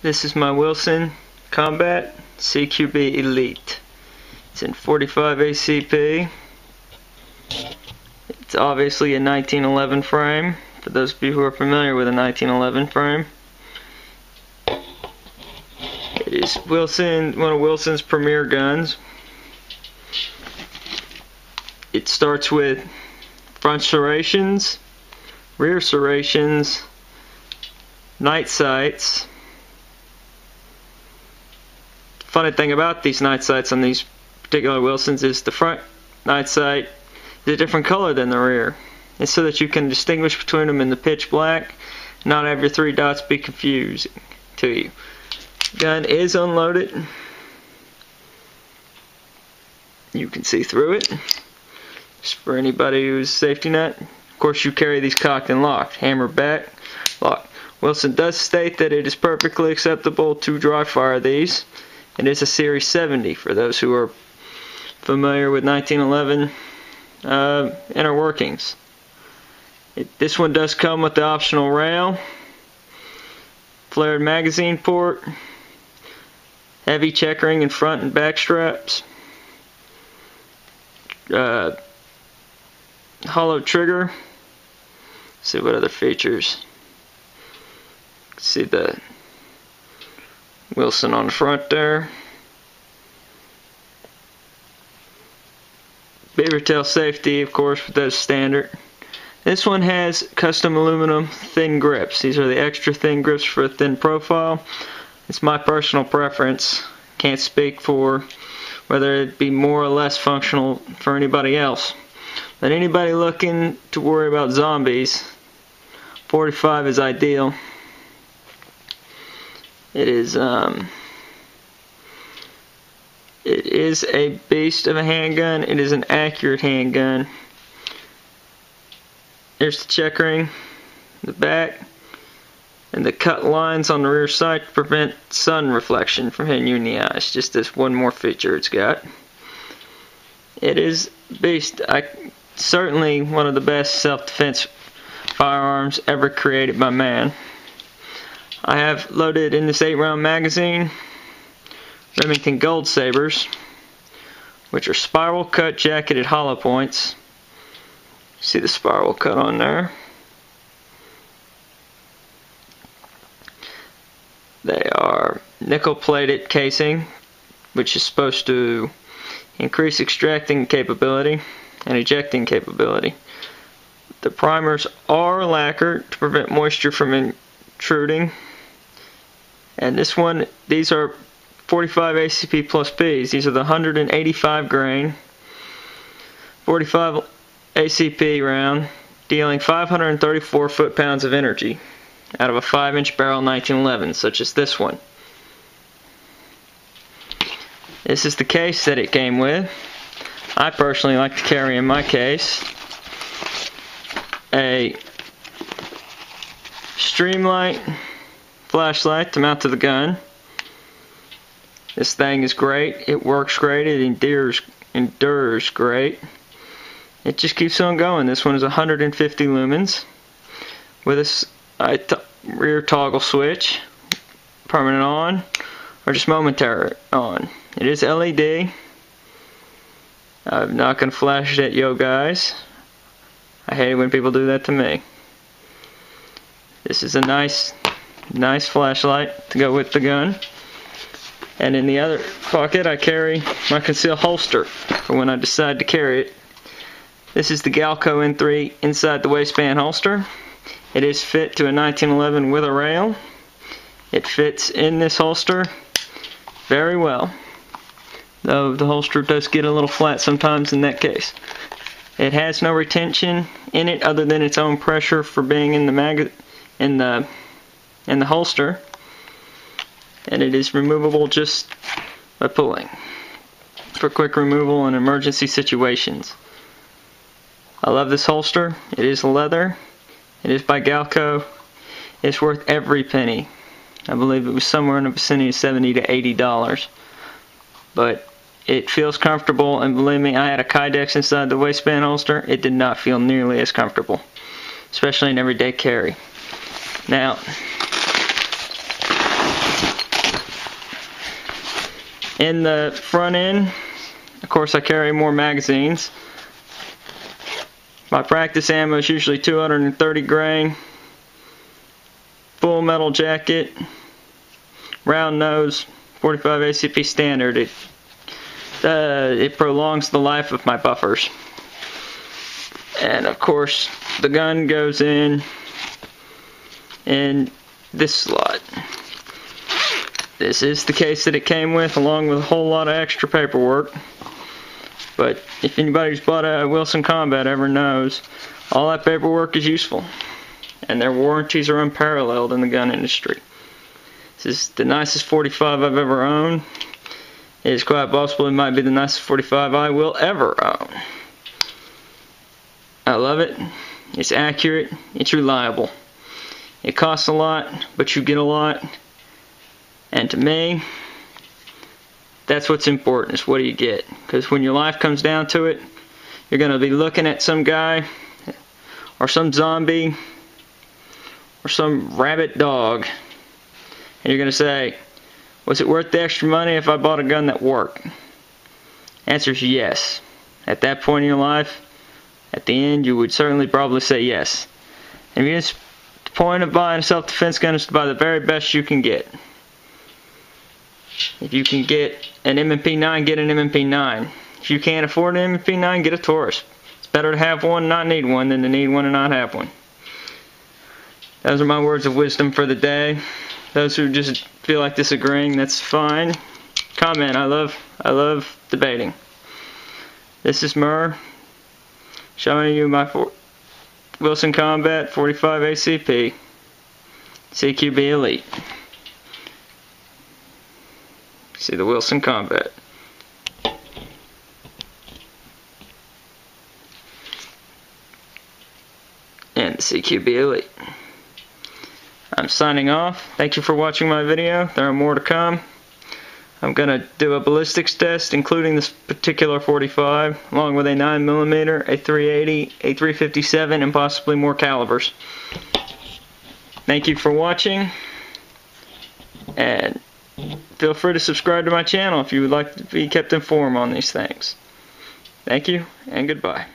This is my Wilson Combat CQB Elite. It's in 45 ACP. It's obviously a 1911 frame, for those of you who are familiar with a 1911 frame. It is one of Wilson's premier guns. It starts with front serrations, rear serrations, night sights. Funny thing about these night sights on these particular Wilsons is the front night sight is a different color than the rear. It's so that you can distinguish between them in the pitch black, not have your three dots be confusing to you. Gun is unloaded. You can see through it. Just for anybody who's safety net. Of course, you carry these cocked and locked, hammer back, lock. Wilson does state that it is perfectly acceptable to dry fire these. It is a Series 70 for those who are familiar with 1911 inner workings. This one does come with the optional rail, flared magazine port, heavy checkering in front and back straps, hollow trigger. Let's see what other features. See the Wilson on the front there. Beaver tail safety, of course, but that's standard. This one has custom aluminum thin grips. These are the extra thin grips for a thin profile. It's my personal preference. Can't speak for whether it be more or less functional for anybody else. But anybody looking to worry about zombies, 45 is ideal. It is a beast of a handgun. It is an accurate handgun. There's the checkering, the back, and the cut lines on the rear sight to prevent sun reflection from hitting you in the eyes. Just this one more feature it's got. It is a beast. Certainly one of the best self-defense firearms ever created by man. I have loaded in this 8-round magazine Remington Gold Sabers, which are spiral cut jacketed hollow points. See the spiral cut on there. They are nickel plated casing, which is supposed to increase extracting capability and ejecting capability. The primers are lacquered to prevent moisture from intruding. And this one, these are 45 ACP plus Bs. These are the 185 grain 45 ACP round, dealing 534 foot-pounds of energy out of a 5-inch barrel 1911, such as this one. This is the case that it came with. I personally like to carry in my case a streamlite flashlight to mount to the gun. This thing is great. It works great. It endures great. It just keeps on going. This one is 150 lumens with a rear toggle switch, permanent on, or just momentary on. It is LED. I'm not going to flash it at you guys. I hate it when people do that to me. This is a nice flashlight to go with the gun. And in the other pocket I carry my concealed holster for when I decide to carry it. This is the Galco N3 inside the waistband holster. It is fit to a 1911 with a rail. It fits in this holster very well, though the holster does get a little flat sometimes in that case. It has no retention in it other than its own pressure for being in the holster, and it is removable just by pulling for quick removal in emergency situations. I love this holster. It is leather. It is by Galco. It's worth every penny. I believe it was somewhere in the vicinity of $70 to $80. But it feels comfortable, and believe me, I had a Kydex inside the waistband holster. It did not feel nearly as comfortable, especially in everyday carry. Now, In the front end, of course, I carry more magazines. My practice ammo is usually 230 grain, full metal jacket, round nose, 45 ACP standard. It prolongs the life of my buffers. And of course, the gun goes in this slot. This is the case that it came with, along with a whole lot of extra paperwork. But if anybody who's bought a Wilson Combat ever knows, all that paperwork is useful. And their warranties are unparalleled in the gun industry. This is the nicest 45 I've ever owned. It is quite possible it might be the nicest 45 I will ever own. I love it. It's accurate. It's reliable. It costs a lot, but you get a lot. And to me, that's what's important, is what do you get. Because when your life comes down to it, you're going to be looking at some guy, or some zombie, or some rabid dog, and you're going to say, was it worth the extra money if I bought a gun that worked? Answer is yes. At that point in your life, at the end, you would certainly probably say yes. And the point of buying a self-defense gun is to buy the very best you can get. If you can get an M&P9, get an M&P9. If you can't afford an M&P9, get a Taurus. It's better to have one and not need one than to need one and not have one. Those are my words of wisdom for the day. Those who just feel like disagreeing, that's fine. Comment. I love debating. This is Murr, showing you my Wilson Combat 45 ACP CQB Elite. See the Wilson Combat. And the CQB Elite. I'm signing off. Thank you for watching my video. There are more to come. I'm going to do a ballistics test, including this particular 45, along with a 9mm, a .380, a .357, and possibly more calibers. Thank you for watching, and feel free to subscribe to my channel if you would like to be kept informed on these things. Thank you, and goodbye.